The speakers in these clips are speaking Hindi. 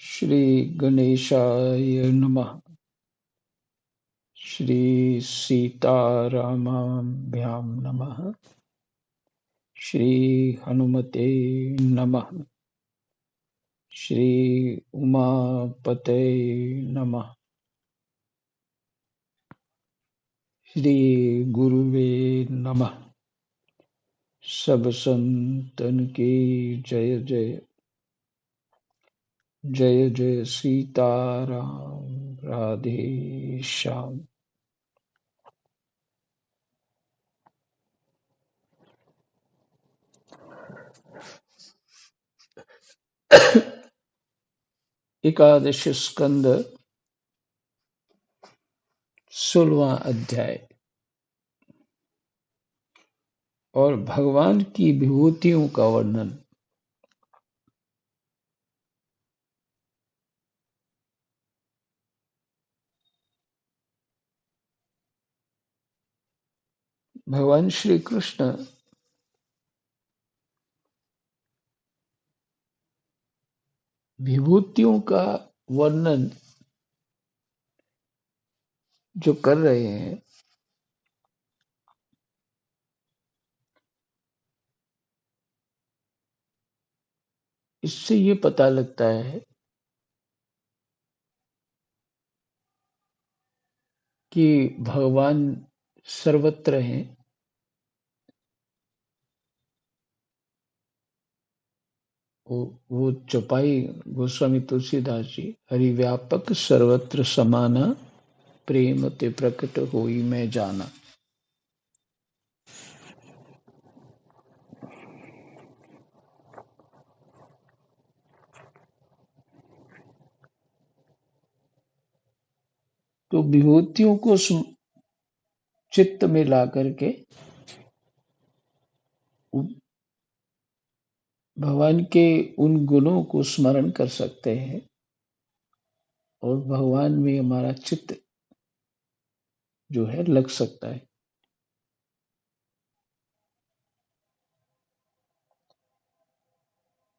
श्री गणेशाय नमः। श्री सीतारामाभ्यां नमः। श्री हनुमते नमः। श्री उमापते नमः। श्री गुरुवे नमः। सब संतन की जय जय। जय जय सीताराम राधे श्याम। एकादश स्कंद 16वां अध्याय और भगवान की विभूतियों का वर्णन। भगवान श्री कृष्ण विभूतियों का वर्णन जो कर रहे हैं, इससे ये पता लगता है कि भगवान सर्वत्र हैं। वो चौपाई गोस्वामी तुलसीदास जी, हरिव्यापक सर्वत्र समाना, प्रेम ते प्रकट होई मैं जाना। तो विभूतियों को चित्त में ला करके भगवान के उन गुणों को स्मरण कर सकते हैं और भगवान में हमारा चित्त जो है लग सकता है।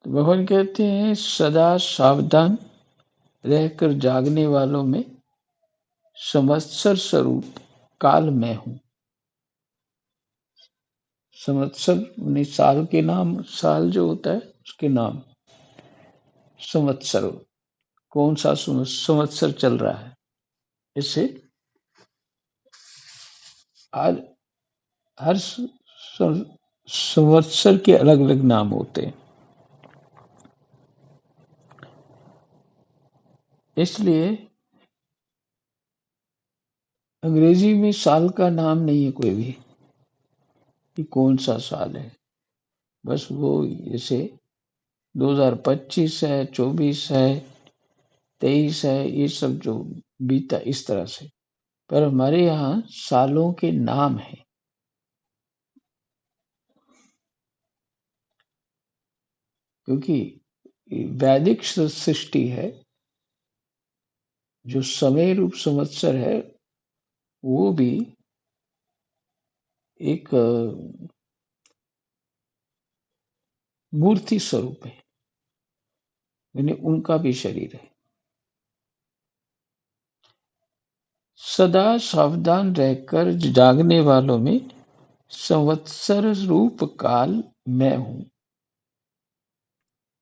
तो भगवान कहते हैं सदा सावधान रहकर जागने वालों में संवत्सर स्वरूप काल मैं हूँ। संवत्सर यानी साल के नाम, साल जो होता है उसके नाम संवत्सर। कौन सा संवत्सर चल रहा है, इससे आज हर संवत्सर के अलग अलग नाम होते हैं। इसलिए अंग्रेजी में साल का नाम नहीं है कोई भी कि कौन सा साल है। बस वो जैसे 2025 है, 24 है, 23 है, ये सब जो बीता इस तरह से। पर हमारे यहाँ सालों के नाम हैं। क्योंकि वैदिक सृष्टि है, जो समय रूप संवत्सर है, वो भी एक मूर्ति स्वरूप है, यानी उनका भी शरीर है। सदा सावधान रहकर जागने वालों में संवत्सर रूप काल मैं हूँ।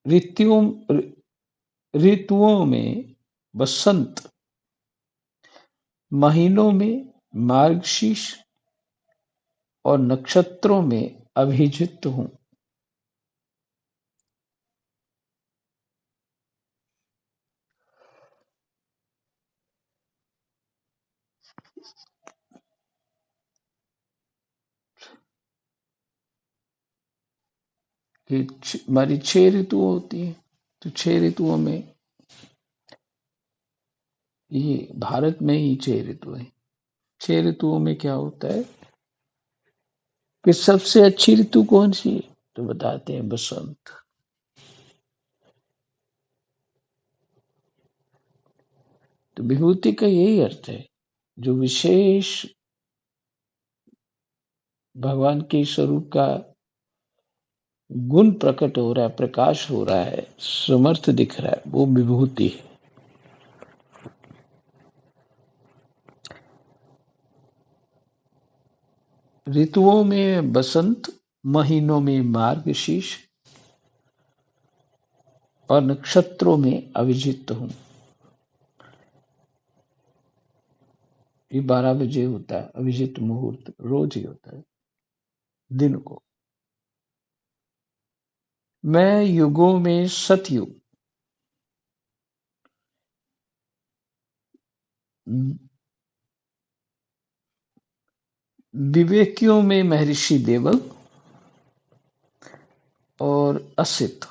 ऋतुओं ऋतुओं में बसंत, महीनों में मार्गशीर्ष और नक्षत्रों में अभिजित हूँ। कि हमारी 6 ऋतु होती हैं, तो 6 ऋतुओं में ये भारत में ही 6 ऋतु है। 6 ऋतुओं में क्या होता है कि सबसे अच्छी ऋतु कौन सी है, तो बताते हैं बसंत। तो विभूति का यही अर्थ है, जो विशेष भगवान के स्वरूप का गुण प्रकट हो रहा है, प्रकाश हो रहा है, समर्थ दिख रहा है, वो विभूति है। ऋतुओं में बसंत, महीनों में मार्गशीर्ष और नक्षत्रों में अभिजित हूँ। ये 12 बजे होता है अभिजित मुहूर्त, रोज ही होता है दिन को। मैं युगों में सतयुग, विवेकियों में महर्षि देवल और असित।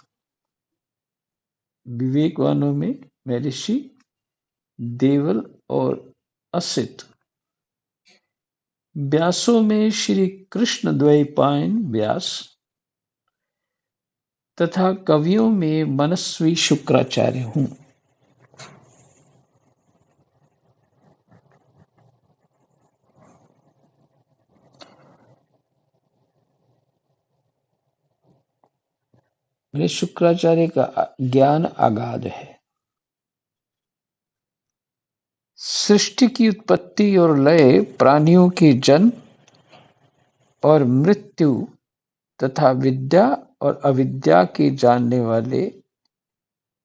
विवेकवानों में महर्षि देवल और असित। व्यासों में श्री कृष्ण द्वैपायन व्यास तथा कवियों में मनस्वी शुक्राचार्य हूँ। मेरे शुक्राचार्य का ज्ञान अगाध है। सृष्टि की उत्पत्ति और लय, प्राणियों के जन्म और मृत्यु तथा विद्या और अविद्या के जानने वाले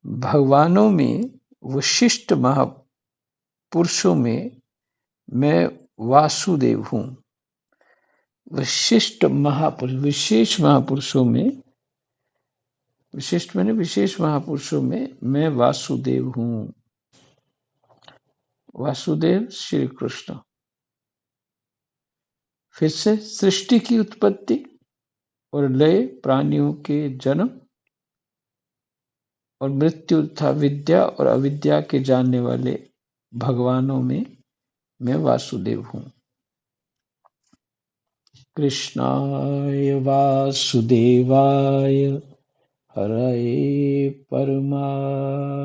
भगवानों में, विशिष्ट महापुरुषों में मैं वासुदेव हूँ। विशिष्ट महापुरुष, विशेष महापुरुषों में, विशिष्ट मैंने विशेष महापुरुषों में मैं वासुदेव हूँ। वासुदेव श्री कृष्ण। फिर से सृष्टि की उत्पत्ति और लय, प्राणियों के जन्म और मृत्यु तथा विद्या और अविद्या के जानने वाले भगवानों में मैं वासुदेव हूँ। कृष्णाय वासुदेवाय हरये परमात्मने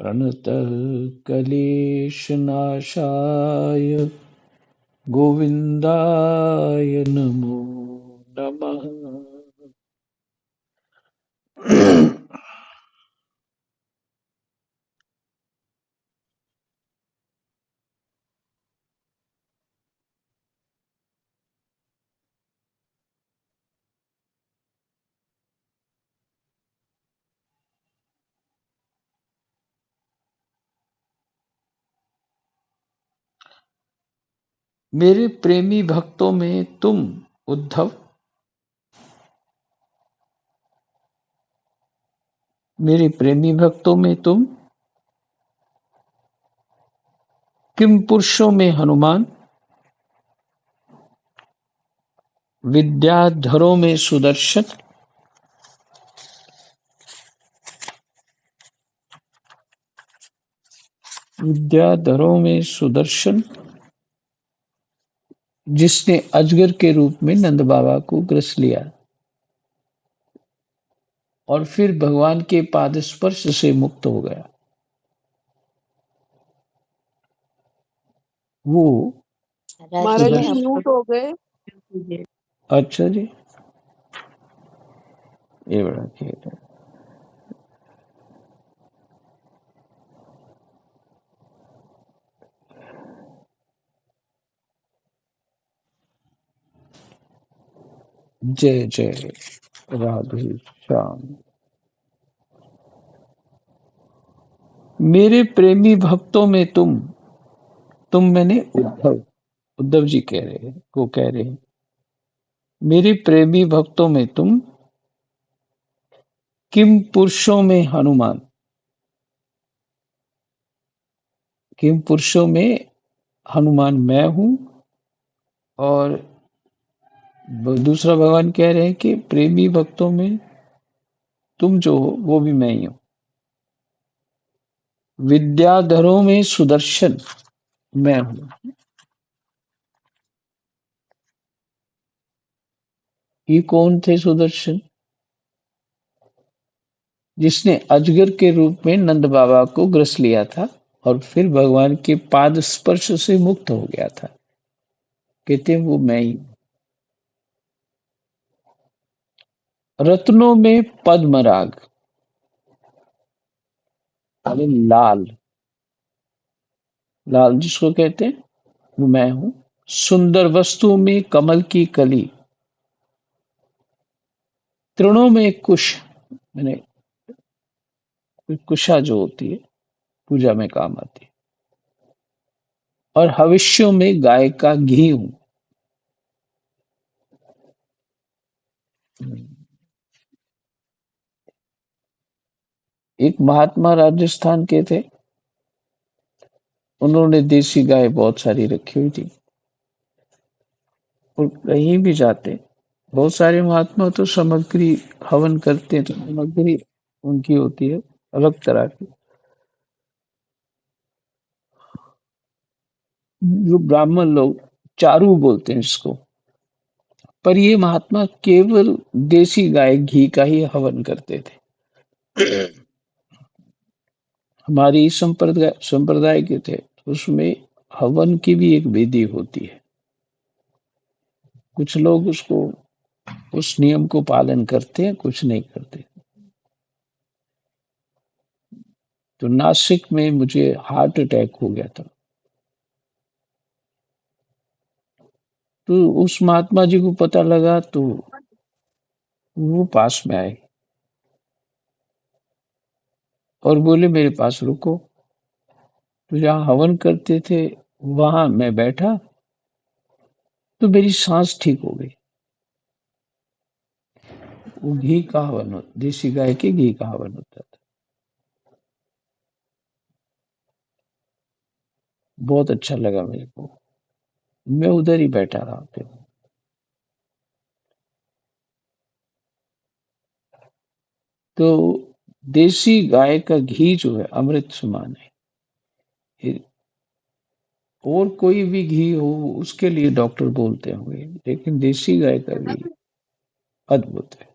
प्रणतः क्लेशनाशाय गोविंदाय नमो नमः। मेरे प्रेमी भक्तों में तुम उद्धव, मेरे प्रेमी भक्तों में तुम, किम पुरुषों में हनुमान, विद्याधरों में सुदर्शन, विद्याधरों में सुदर्शन, जिसने अजगर के रूप में नंद बाबा को ग्रस लिया और फिर भगवान के पाद स्पर्श से मुक्त हो गया। वो महाराज जी सुदर्शन। म्यूट हो गए। अच्छा जी, ये बड़ा खेल है। जय जय राधे श्याम। मेरे प्रेमी भक्तों में तुम मैंने उद्धव, उद्धव जी कह रहे हैं, वो कह रहे हैं मेरे प्रेमी भक्तों में तुम, किम पुरुषों में हनुमान, किम पुरुषों में हनुमान मैं हूं। और दूसरा भगवान कह रहे हैं कि प्रेमी भक्तों में तुम जो हो वो भी मैं ही हूं। विद्याधरों में सुदर्शन मैं हूं। ये कौन थे सुदर्शन? जिसने अजगर के रूप में नंद बाबा को ग्रस लिया था और फिर भगवान के पाद स्पर्श से मुक्त हो गया था। कहते हैं वो मैं ही। रत्नों में पद्मराग, यानी लाल, लाल जिसको कहते हैं वो मैं हूँ। सुंदर वस्तुओं में कमल की कली, तृणों में कुश, मैंने कुशा जो होती है पूजा में काम आती है। और हविष्यों में गाय का घी हूँ। एक महात्मा राजस्थान के थे, उन्होंने देसी गाय बहुत सारी रखी हुई थी। और कहीं भी जाते, बहुत सारे महात्मा तो सामग्री हवन करते हैं, तो सामग्री उनकी होती है अलग तरह की। जो ब्राह्मण लोग चारू बोलते हैं इसको, पर ये महात्मा केवल देसी गाय घी का ही हवन करते थे। हमारी संप्रदाय के थे, उसमें हवन की भी एक विधि होती है। कुछ लोग उसको उस नियम को पालन करते हैं, कुछ नहीं करते। तो नासिक में मुझे हार्ट अटैक हो गया था, तो उस महात्मा जी को पता लगा, तो वो पास में आए और बोले मेरे पास रुको। तो जहाँ हवन करते थे वहां मैं बैठा, तो मेरी सांस ठीक हो गई। वो घी का हवन देसी गाय के घी का हवन होता था। बहुत अच्छा लगा मेरे को। मैं उधर ही बैठा रहा फिर। तो देसी गाय का घी जो है अमृत समान है। ये और कोई भी घी हो उसके लिए डॉक्टर बोलते होंगे, लेकिन देसी गाय का घी अद्भुत है।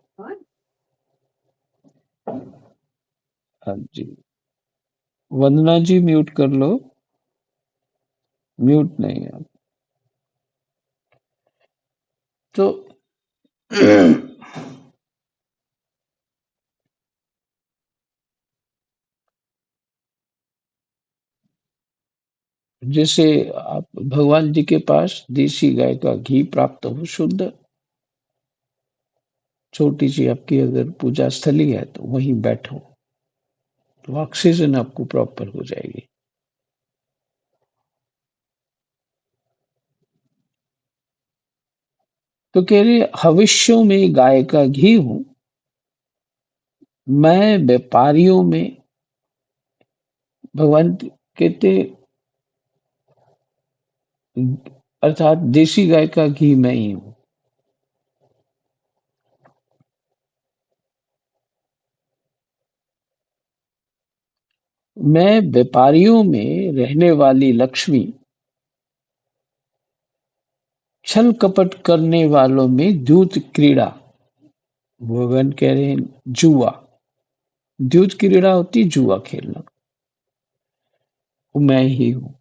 हाँ जी। वंदना जी म्यूट कर लो। म्यूट नहीं है। तो जैसे आप भगवान जी के पास देसी गाय का घी प्राप्त हो शुद्ध, छोटी सी आपकी अगर पूजा स्थली है तो वहीं बैठो, तो ऑक्सीजन आपको प्रॉपर हो जाएगी। तो कह रहे हविष्यों में गाय का घी हूं, मैं व्यापारियों में, भगवान कहते अर्थात देसी गाय का घी मैं ही हूं। मैं व्यापारियों में रहने वाली लक्ष्मी, छल कपट करने वालों में द्यूत क्रीड़ा, भगवान कह रहे हैं जुआ, द्यूत क्रीड़ा होती जुआ खेलना, वो मैं ही हूं।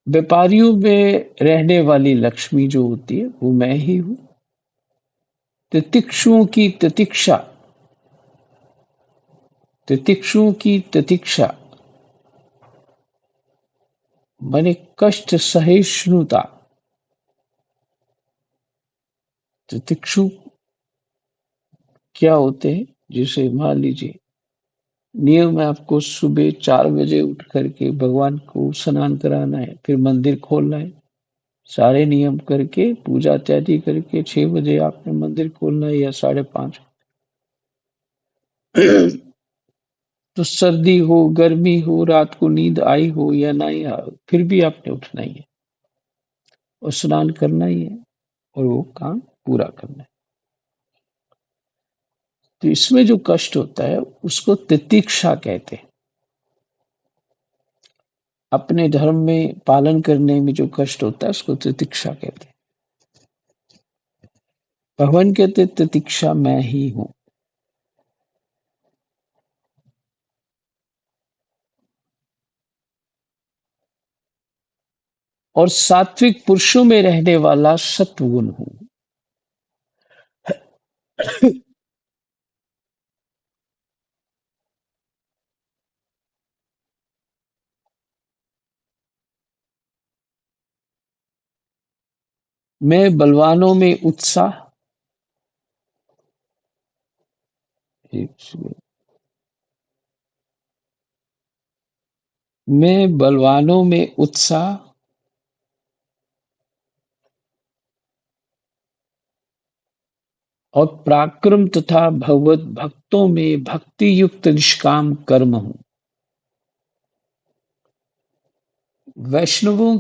व्यापारियों में रहने वाली लक्ष्मी जो होती है वो मैं ही हूं। तितिक्षुओं की तितिक्षा, तितिक्षुओं की तितिक्षा माने कष्ट सहिष्णुता। तितिक्षु क्या होते हैं? जैसे मान लीजिए नियम है, आपको सुबह 4 बजे उठ करके भगवान को स्नान कराना है, फिर मंदिर खोलना है, सारे नियम करके पूजा इत्यादि करके 6 बजे आपने मंदिर खोलना है या 5:30। तो सर्दी हो, गर्मी हो, रात को नींद आई हो या नहीं आई, फिर भी आपने उठना ही है और स्नान करना ही है और वो काम पूरा करना है। तो इसमें जो कष्ट होता है उसको तितिक्षा कहते हैं। अपने धर्म में पालन करने में जो कष्ट होता है उसको तितिक्षा कहते हैं। भगवान कहते तितिक्षा मैं ही हूं। और सात्विक पुरुषों में रहने वाला सत्वगुण हूं। मैं बलवानों में उत्साह, मैं बलवानों में उत्साह और पराक्रम तथा भगवत भक्तों में भक्ति युक्त निष्काम कर्म हूं। वैष्णवों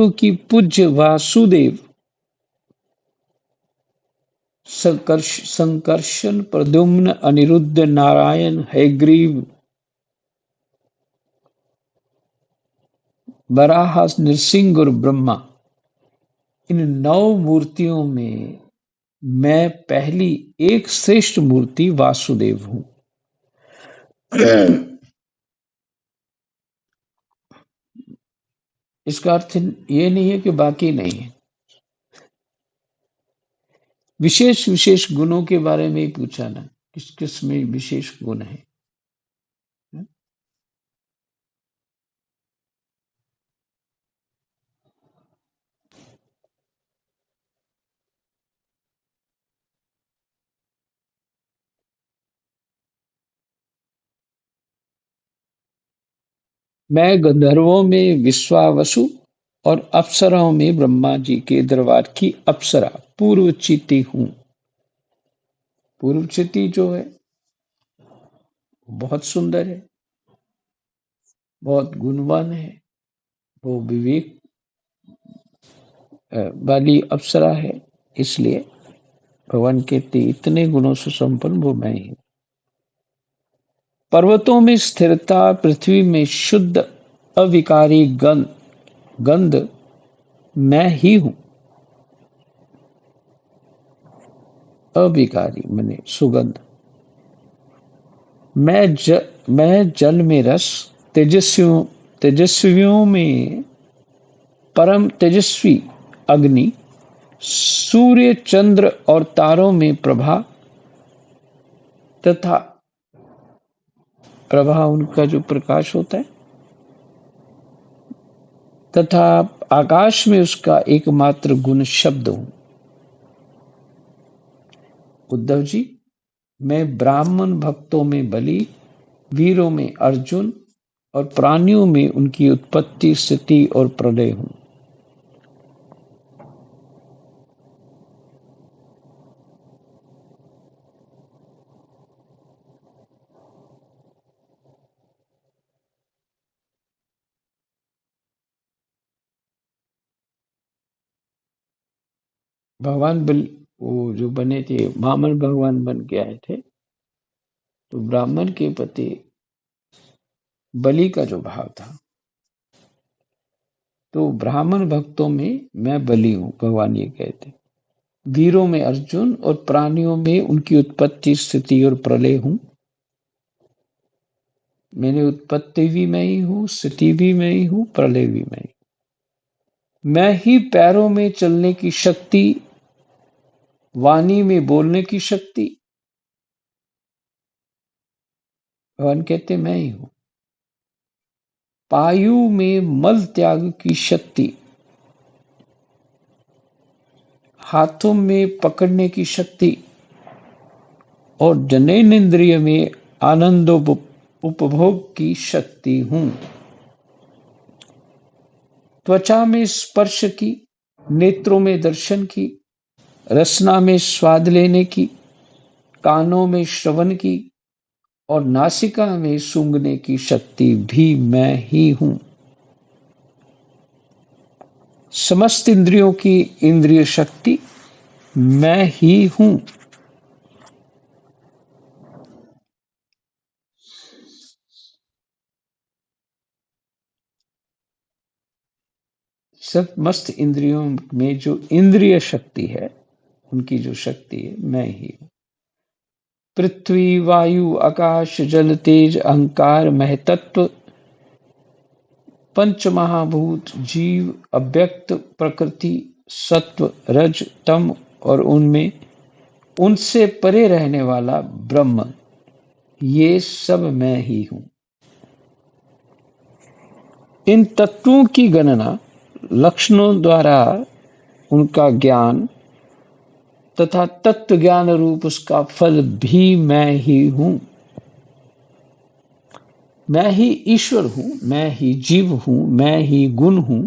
की पूज्य वासुदेव, संकर्षण, प्रद्युम्न, अनिरुद्ध, नारायण, हयग्रीव, वराह, नृसिंह और ब्रह्मा, इन 9 मूर्तियों में मैं पहली एक श्रेष्ठ मूर्ति वासुदेव हूं। इसका अर्थ ये नहीं है कि बाकी नहीं है। विशेष विशेष गुणों के बारे में ही पूछा ना, किस किस में विशेष गुण है। मैं गंधर्वों में विश्वावसु और अप्सराओं में ब्रह्मा जी के दरबार की अप्सरा पूर्वचिति हूं। पूर्वचिति जो है बहुत सुंदर है, बहुत गुणवान है, वो विवेक वाली अप्सरा है। इसलिए भगवान कहते इतने गुणों से संपन्न वो मैं ही। पर्वतों में स्थिरता, पृथ्वी में शुद्ध अविकारी गंध मैं ही हूं। अविकारी माने सुगंध। मैं जल में रस, तेजस्वियों में परम तेजस्वी अग्नि, सूर्य, चंद्र और तारों में प्रभा तथा प्रभा उनका जो प्रकाश होता है, तथा आकाश में उसका एकमात्र गुण शब्द हूं। उद्धव जी, मैं ब्राह्मण भक्तों में बलि, वीरों में अर्जुन और प्राणियों में उनकी उत्पत्ति, स्थिति और प्रलय हूं। भगवान बल वो जो बने थे, वामन भगवान बन के आए थे, तो ब्राह्मण के प्रति बलि का जो भाव था, तो ब्राह्मण भक्तों में मैं बलि हूं, भगवान ये कहते। वीरों में अर्जुन और प्राणियों में उनकी उत्पत्ति, स्थिति और प्रलय हूं। मैंने उत्पत्ति भी मैं ही हूं, स्थिति भी मैं ही हूं, प्रलय भी मैं ही। मैं ही पैरों में चलने की शक्ति, वाणी में बोलने की शक्ति, भगवान कहते मैं ही हूं। पायु में मल त्याग की शक्ति, हाथों में पकड़ने की शक्ति और जनेन्द्रिय में आनंद उपभोग की शक्ति हूं। त्वचा में स्पर्श की, नेत्रों में दर्शन की, रसना में स्वाद लेने की, कानों में श्रवण की और नासिका में सूंघने की शक्ति भी मैं ही हूं। समस्त इंद्रियों की इंद्रिय शक्ति मैं ही हूं। समस्त इंद्रियों में जो इंद्रिय शक्ति है, उनकी जो शक्ति है मैं ही हूं। पृथ्वी, वायु, आकाश, जल, तेज, अहंकार, महतत्व पंच महाभूत, जीव, अव्यक्त प्रकृति, सत्व, रज, तम और उनमें उनसे परे रहने वाला ब्रह्म, ये सब मैं ही हूं। इन तत्वों की गणना लक्षणों द्वारा उनका ज्ञान तथा तत्व ज्ञान रूप उसका फल भी मैं ही हूं। मैं ही ईश्वर हूं, मैं ही जीव हूं, मैं ही गुण हूं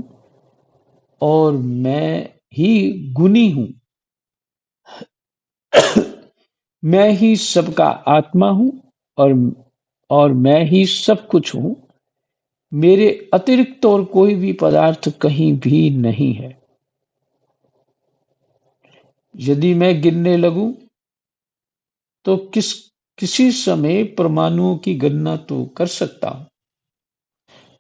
और मैं ही गुणी हूं। मैं ही सबका आत्मा हूं और मैं ही सब कुछ हूं। मेरे अतिरिक्त और कोई भी पदार्थ कहीं भी नहीं है। यदि मैं गिनने लगूं तो किसी समय परमाणुओं की गणना तो कर सकता हूं,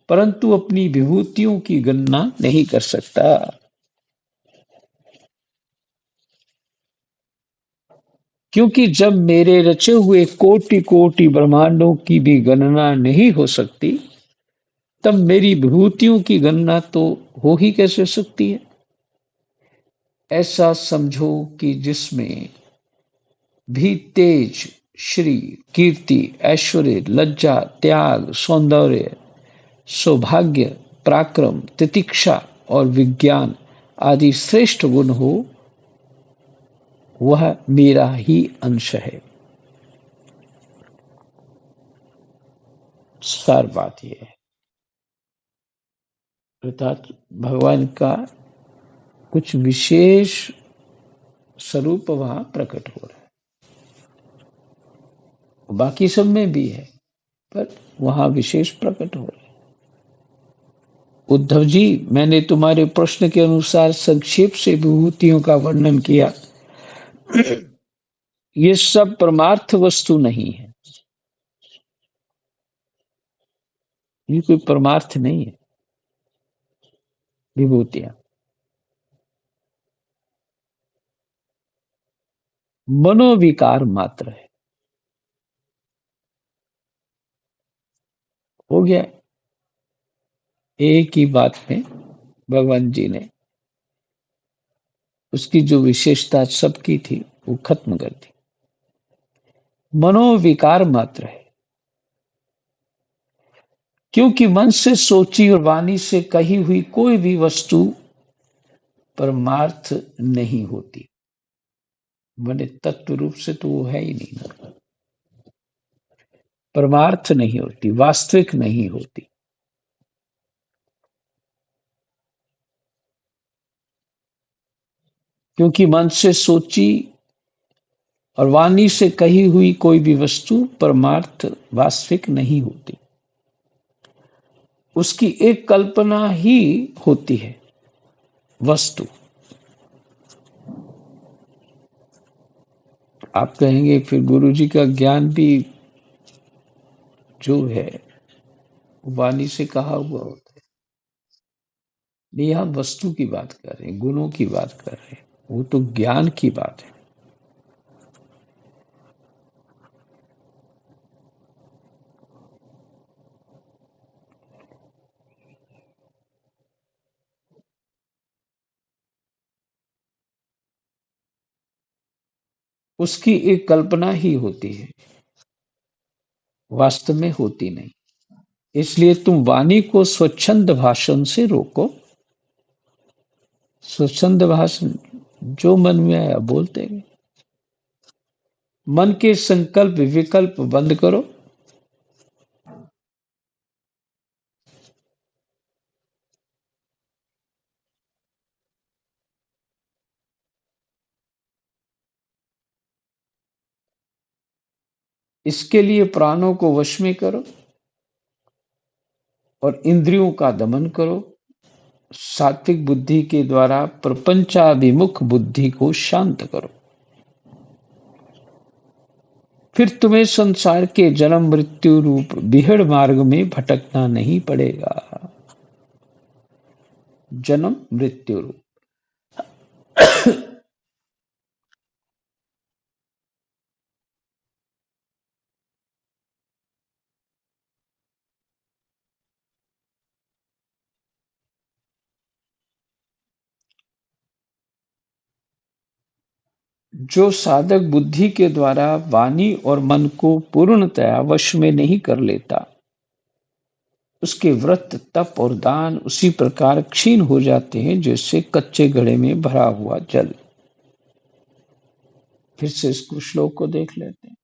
परंतु अपनी विभूतियों की गणना नहीं कर सकता। क्योंकि जब मेरे रचे हुए कोटि कोटि ब्रह्मांडों की भी गणना नहीं हो सकती, तब मेरी विभूतियों की गणना तो हो ही कैसे सकती है। ऐसा समझो कि जिसमें भी तेज, श्री, कीर्ति, ऐश्वर्य, लज्जा, त्याग, सौंदर्य, सौभाग्य, पराक्रम, तितिक्षा और विज्ञान आदि श्रेष्ठ गुण हो, वह मेरा ही अंश है। सार बात यह है। अर्थात भगवान का कुछ विशेष स्वरूप वहां प्रकट हो रहा है। बाकी सब में भी है, पर वहां विशेष प्रकट हो रहा है। उद्धव जी, मैंने तुम्हारे प्रश्न के अनुसार संक्षेप से विभूतियों का वर्णन किया। ये सब परमार्थ वस्तु नहीं है। ये कोई परमार्थ नहीं है विभूतियां। मनोविकार मात्र है। हो गया। एक ही बात में भगवान जी ने उसकी जो विशेषता सबकी थी वो खत्म कर दी। मनोविकार मात्र है। क्योंकि मन से सोची और वाणी से कही हुई कोई भी वस्तु परमार्थ नहीं होती। माने तत्व रूप से तो वो है ही नहीं ना। परमार्थ नहीं होती, वास्तविक नहीं होती। क्योंकि मन से सोची और वाणी से कही हुई कोई भी वस्तु परमार्थ वास्तविक नहीं होती। उसकी एक कल्पना ही होती है वस्तु। आप कहेंगे फिर गुरुजी का ज्ञान भी जो है वाणी से कहा हुआ होता है। नहीं, हम वस्तु की बात कर रहे हैं, गुणों की बात कर रहे हैं। वो तो ज्ञान की बात है। उसकी एक कल्पना ही होती है, वास्तव में होती नहीं। इसलिए तुम वाणी को स्वच्छंद भाषण से रोको। स्वच्छंद भाषण जो मन में आया बोलते गए। मन के संकल्प विकल्प बंद करो। इसके लिए प्राणों को वश में करो और इंद्रियों का दमन करो। सात्विक बुद्धि के द्वारा प्रपंचाभिमुख बुद्धि को शांत करो। फिर तुम्हें संसार के जन्म मृत्यु रूप बिहड़ मार्ग में भटकना नहीं पड़ेगा। जन्म मृत्यु रूप। जो साधक बुद्धि के द्वारा वाणी और मन को पूर्णतया वश में नहीं कर लेता, उसके व्रत, तप और दान उसी प्रकार क्षीण हो जाते हैं जैसे कच्चे घड़े में भरा हुआ जल। फिर से इस श्लोक को देख लेते हैं।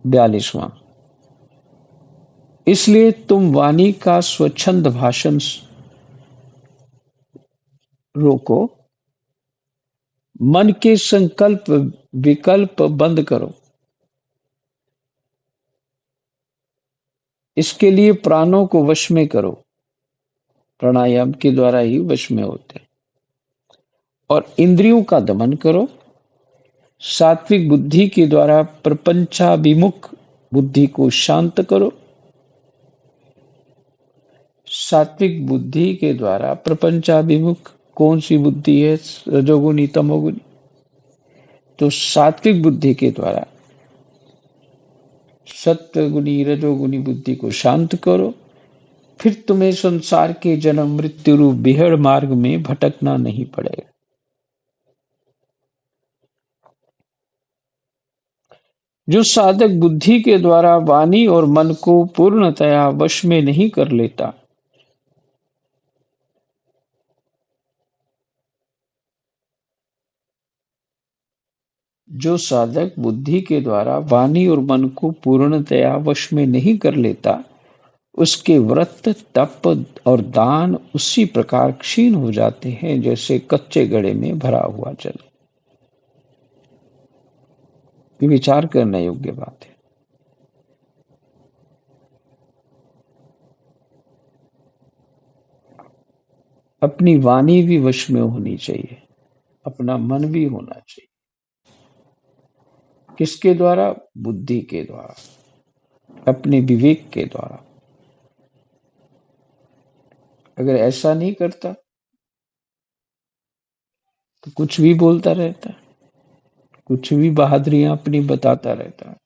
42वां। इसलिए तुम वाणी का स्वच्छंद भाषण रोको, मन के संकल्प विकल्प बंद करो। इसके लिए प्राणों को वश में करो। प्राणायाम के द्वारा ही वश में होते हैं। और इंद्रियों का दमन करो। सात्विक बुद्धि के द्वारा प्रपंचाभिमुख बुद्धि को शांत करो। सात्विक बुद्धि के द्वारा प्रपंचाभिमुख कौन सी बुद्धि है? रजोगुणी, तमोगुणी। तो सात्विक बुद्धि के द्वारा सत्वगुणी, रजोगुणी बुद्धि को शांत करो। फिर तुम्हें संसार के जन्म मृत्यु रूप बिहड़ मार्ग में भटकना नहीं पड़ेगा। जो साधक बुद्धि के द्वारा वाणी और मन को पूर्णतया वश में नहीं कर लेता, जो साधक बुद्धि के द्वारा वाणी और मन को पूर्णतया वश में नहीं कर लेता, उसके व्रत, तप और दान उसी प्रकार क्षीण हो जाते हैं जैसे कच्चे घड़े में भरा हुआ जल। ये विचार करने योग्य बात है। अपनी वाणी भी वश में होनी चाहिए, अपना मन भी होना चाहिए। किसके द्वारा? बुद्धि के द्वारा, अपने विवेक के द्वारा। अगर ऐसा नहीं करता तो कुछ भी बोलता रहता है, कुछ भी बहादुरियां अपनी बताता रहता है।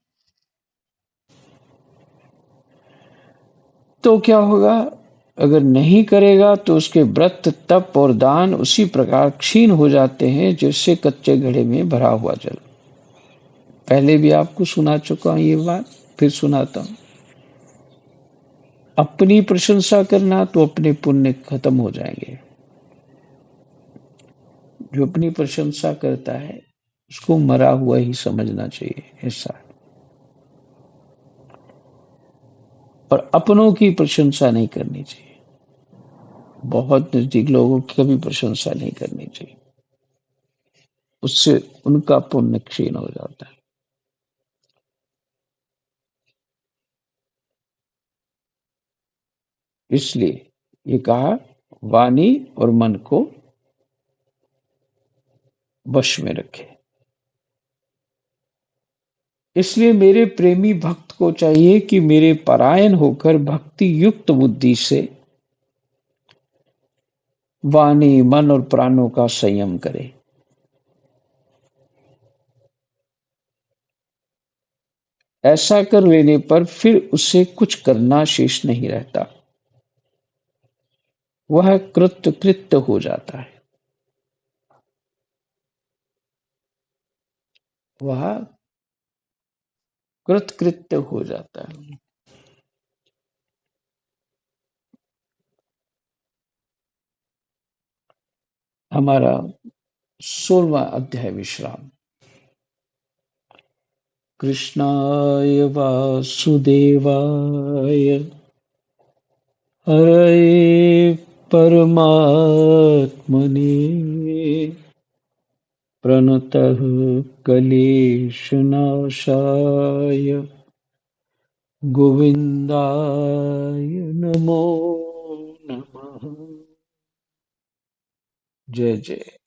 तो क्या होगा? अगर नहीं करेगा तो उसके व्रत, तप और दान उसी प्रकार क्षीण हो जाते हैं जैसे कच्चे घड़े में भरा हुआ जल। पहले भी आपको सुना चुका हूं ये बात, फिर सुनाता हूं। अपनी प्रशंसा करना तो अपने पुण्य खत्म हो जाएंगे। जो अपनी प्रशंसा करता है उसको मरा हुआ ही समझना चाहिए, ऐसा। और अपनों की प्रशंसा नहीं करनी चाहिए। बहुत नजदीक लोगों की कभी प्रशंसा नहीं करनी चाहिए, उससे उनका पुण्य क्षीण हो जाता है। इसलिए ये कहा, वाणी और मन को वश में रखे। इसलिए मेरे प्रेमी भक्त को चाहिए कि मेरे परायण होकर भक्ति युक्त बुद्धि से वाणी, मन और प्राणों का संयम करे। ऐसा कर लेने पर फिर उसे कुछ करना शेष नहीं रहता, वह कृतकृत्य हो जाता है। वह कृतकृत्य हो जाता है। हमारा 16वां अध्याय विश्राम। कृष्णाय वासुदेवाय हरये परमात्मने प्रणतः क्लेशनाशाय गोविन्दाय नमो नमः। जय जय।